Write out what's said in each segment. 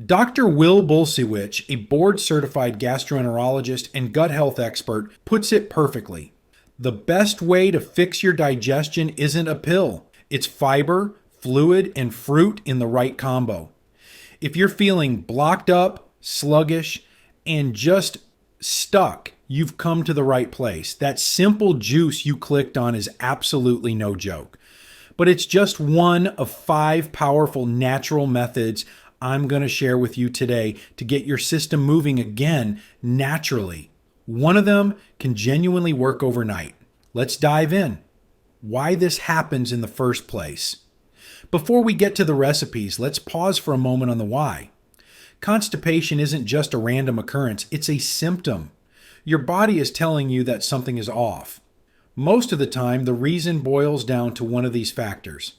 Dr. Will Bulsiewicz, a board-certified gastroenterologist and gut health expert, puts it perfectly. The best way to fix your digestion isn't a pill. It's fiber, fluid, and fruit in the right combo. If you're feeling blocked up, sluggish, and just stuck, you've come to the right place. That simple juice you clicked on is absolutely no joke. But it's just one of 5 powerful natural methods I'm going to share with you today to get your system moving again naturally. One of them can genuinely work overnight. Let's dive in. Why this happens in the first place. Before we get to the recipes, let's pause for a moment on the why. Constipation isn't just a random occurrence, it's a symptom. Your body is telling you that something is off. Most of the time, the reason boils down to one of these factors.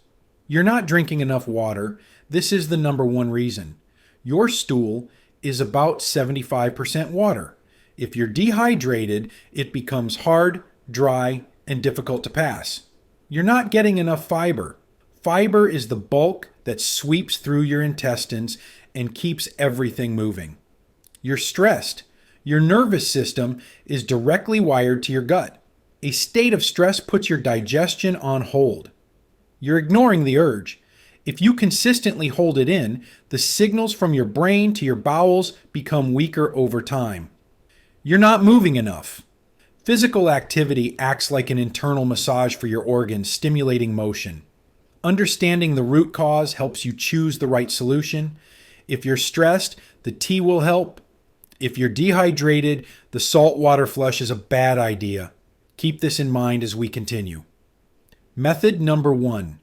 You're not drinking enough water. This is the number one reason. Your stool is about 75% water. If you're dehydrated, it becomes hard, dry, and difficult to pass. You're not getting enough fiber. Fiber is the bulk that sweeps through your intestines and keeps everything moving. You're stressed. Your nervous system is directly wired to your gut. A state of stress puts your digestion on hold. You're ignoring the urge. If you consistently hold it in, the signals from your brain to your bowels become weaker over time. You're not moving enough. Physical activity acts like an internal massage for your organs, stimulating motion. Understanding the root cause helps you choose the right solution. If you're stressed, the tea will help. If you're dehydrated, the saltwater flush is a bad idea. Keep this in mind as we continue. Method number 1.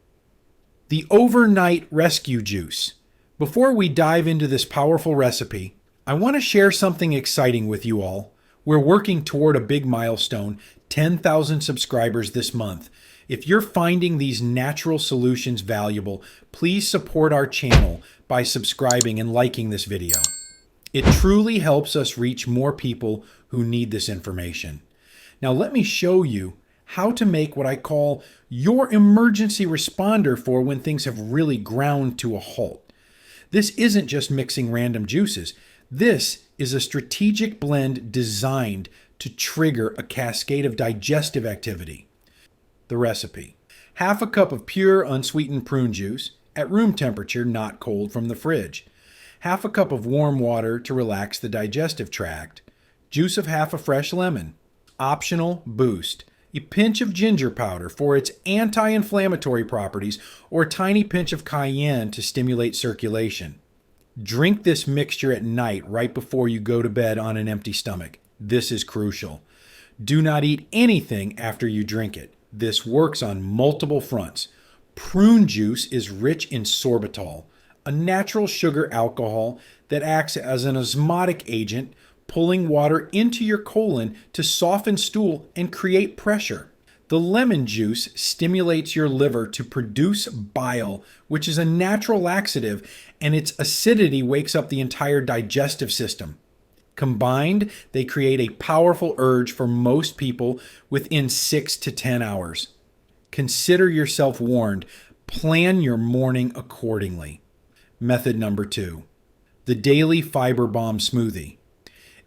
The overnight rescue juice. Before we dive into this powerful recipe, I want to share something exciting with you all. We're working toward a big milestone, 10,000 subscribers this month. If you're finding these natural solutions valuable, please support our channel by subscribing and liking this video. It truly helps us reach more people who need this information. Now let me show you how to make what I call your emergency responder for when things have really ground to a halt. This isn't just mixing random juices. This is a strategic blend designed to trigger a cascade of digestive activity. The recipe. Half a cup of pure unsweetened prune juice at room temperature, not cold from the fridge. Half a cup of warm water to relax the digestive tract. Juice of half a fresh lemon. Optional boost. A pinch of ginger powder for its anti-inflammatory properties, or a tiny pinch of cayenne to stimulate circulation. Drink this mixture at night right before you go to bed on an empty stomach. This is crucial. Do not eat anything after you drink it. This works on multiple fronts. Prune juice is rich in sorbitol, a natural sugar alcohol that acts as an osmotic agent, pulling water into your colon to soften stool and create pressure. The lemon juice stimulates your liver to produce bile, which is a natural laxative, and its acidity wakes up the entire digestive system. Combined, they create a powerful urge for most people within 6 to 10 hours. Consider yourself warned. Plan your morning accordingly. Method number 2. The Daily Fiber Bomb Smoothie.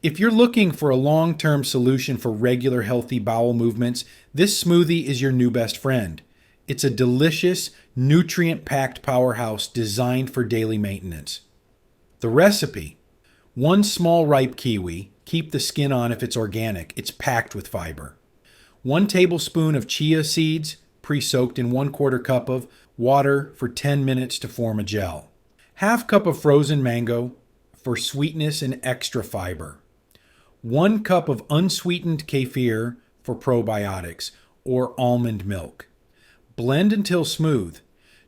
If you're looking for a long-term solution for regular healthy bowel movements, this smoothie is your new best friend. It's a delicious, nutrient-packed powerhouse designed for daily maintenance. The recipe. 1 small ripe kiwi. Keep the skin on if it's organic. It's packed with fiber. 1 tablespoon of chia seeds, pre-soaked in 1/4 cup of water for 10 minutes to form a gel. Half cup of frozen mango for sweetness and extra fiber. 1 cup of unsweetened kefir for probiotics, or almond milk. Blend until smooth.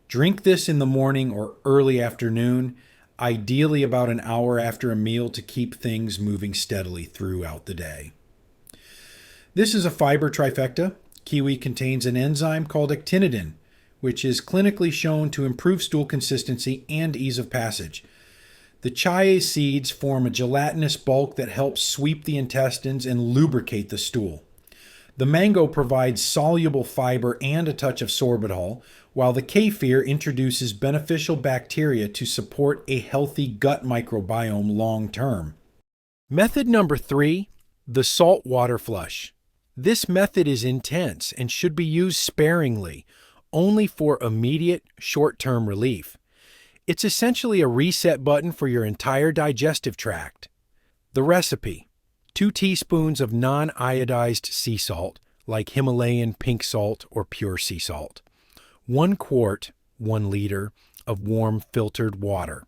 Drink this in the morning or early afternoon, ideally about an hour after a meal to keep things moving steadily throughout the day. This is a fiber trifecta. Kiwi contains an enzyme called actinidin, which is clinically shown to improve stool consistency and ease of passage. The chia seeds form a gelatinous bulk that helps sweep the intestines and lubricate the stool. The mango provides soluble fiber and a touch of sorbitol, while the kefir introduces beneficial bacteria to support a healthy gut microbiome long term. Method number 3, the salt water flush. This method is intense and should be used sparingly, only for immediate, short-term relief. It's essentially a reset button for your entire digestive tract. The recipe: 2 teaspoons of non-iodized sea salt, like Himalayan pink salt or pure sea salt. 1 quart, 1 liter, of warm filtered water.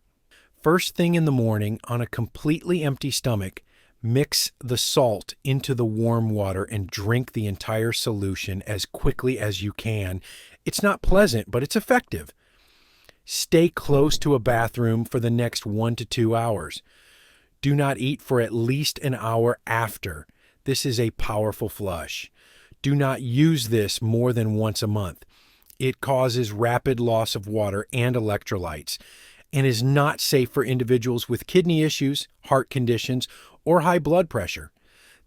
First thing in the morning, on a completely empty stomach, mix the salt into the warm water and drink the entire solution as quickly as you can. It's not pleasant, but it's effective. Stay close to a bathroom for the next 1 to 2 hours. Do not eat for at least an hour after. This is a powerful flush. Do not use this more than once a month. It causes rapid loss of water and electrolytes and is not safe for individuals with kidney issues, heart conditions, or high blood pressure.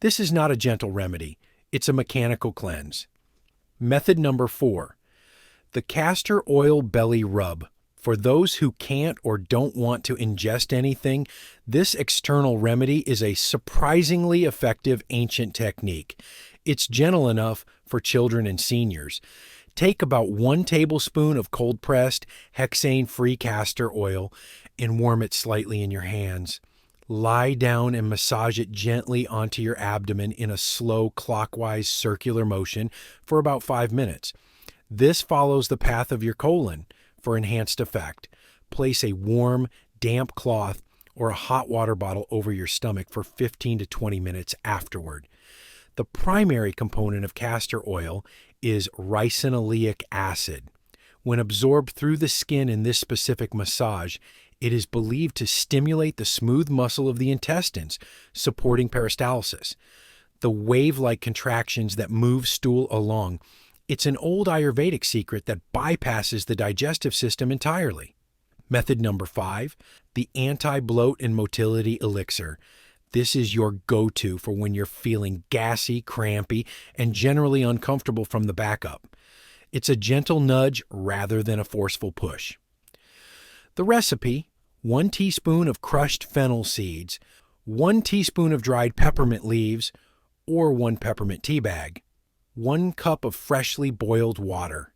This is not a gentle remedy. It's a mechanical cleanse. Method number 4, the castor oil belly rub. For those who can't or don't want to ingest anything, this external remedy is a surprisingly effective ancient technique. It's gentle enough for children and seniors. Take about 1 tablespoon of cold-pressed, hexane-free castor oil and warm it slightly in your hands. Lie down and massage it gently onto your abdomen in a slow clockwise circular motion for about 5 minutes. This follows the path of your colon. For enhanced effect, place a warm, damp cloth or a hot water bottle over your stomach for 15 to 20 minutes afterward. The primary component of castor oil is ricinoleic acid. When absorbed through the skin in this specific massage, it is believed to stimulate the smooth muscle of the intestines, supporting peristalsis, the wave-like contractions that move stool along. It's an old Ayurvedic secret that bypasses the digestive system entirely. Method number 5, the Anti-Bloat and Motility Elixir. This is your go-to for when you're feeling gassy, crampy, and generally uncomfortable from the back up. It's a gentle nudge rather than a forceful push. The recipe: 1 teaspoon of crushed fennel seeds, 1 teaspoon of dried peppermint leaves, or 1 peppermint tea bag. 1 cup of freshly boiled water.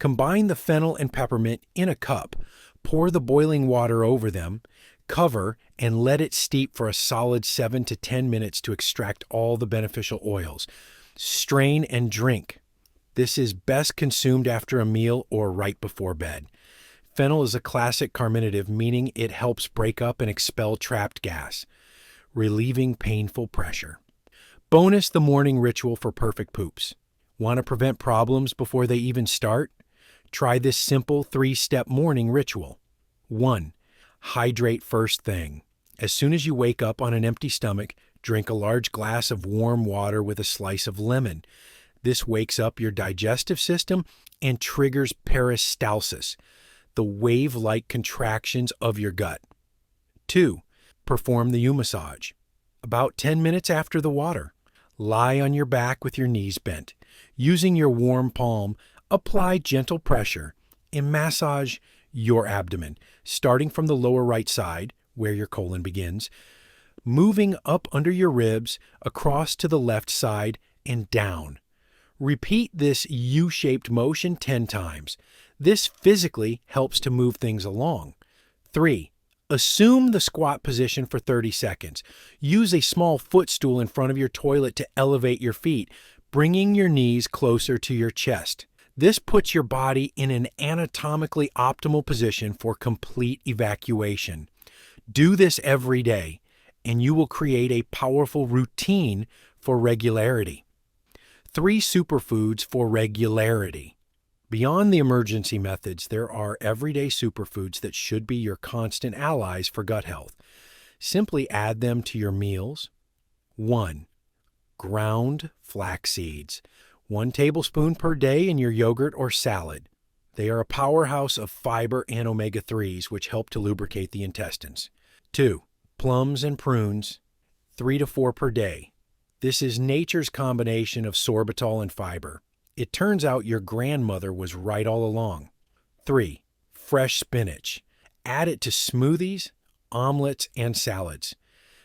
Combine the fennel and peppermint in a cup. Pour the boiling water over them, cover, and let it steep for a solid 7 to 10 minutes to extract all the beneficial oils. Strain and drink. This is best consumed after a meal or right before bed. Fennel is a classic carminative, meaning it helps break up and expel trapped gas, relieving painful pressure. Bonus: the morning ritual for perfect poops. Want to prevent problems before they even start? Try this simple 3-step morning ritual. 1. Hydrate first thing. As soon as you wake up on an empty stomach, drink a large glass of warm water with a slice of lemon. This wakes up your digestive system and triggers peristalsis, the wave-like contractions of your gut. 2. Perform the U-massage. About 10 minutes after the water, lie on your back with your knees bent. Using your warm palm, apply gentle pressure and massage your abdomen, starting from the lower right side, where your colon begins, moving up under your ribs, across to the left side, and down. Repeat this U-shaped motion 10 times. This physically helps to move things along. 3. Assume the squat position for 30 seconds. Use a small footstool in front of your toilet to elevate your feet, bringing your knees closer to your chest. This puts your body in an anatomically optimal position for complete evacuation. Do this every day, and you will create a powerful routine for regularity. 3 superfoods for regularity. Beyond the emergency methods, there are everyday superfoods that should be your constant allies for gut health. Simply add them to your meals. 1. Ground flax seeds. 1 tablespoon per day in your yogurt or salad. They are a powerhouse of fiber and omega-3s, which help to lubricate the intestines. 2. Plums and prunes. 3 to 4 per day. This is nature's combination of sorbitol and fiber. It turns out your grandmother was right all along. 3. Fresh spinach. Add it to smoothies, omelets, and salads.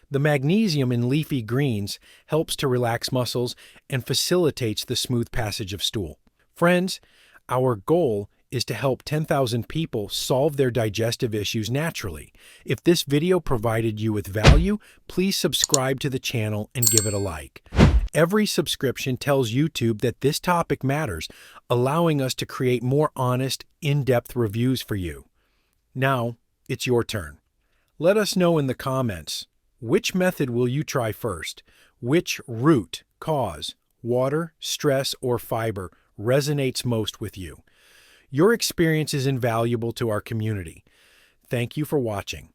The magnesium in leafy greens helps to relax muscles and facilitates the smooth passage of stool. Friends, our goal is to help 10,000 people solve their digestive issues naturally. If this video provided you with value, please subscribe to the channel and give it a like. Every subscription tells YouTube that this topic matters, allowing us to create more honest, in-depth reviews for you. Now, it's your turn. Let us know in the comments, which method will you try first? Which root, cause, water, stress, or fiber resonates most with you? Your experience is invaluable to our community. Thank you for watching.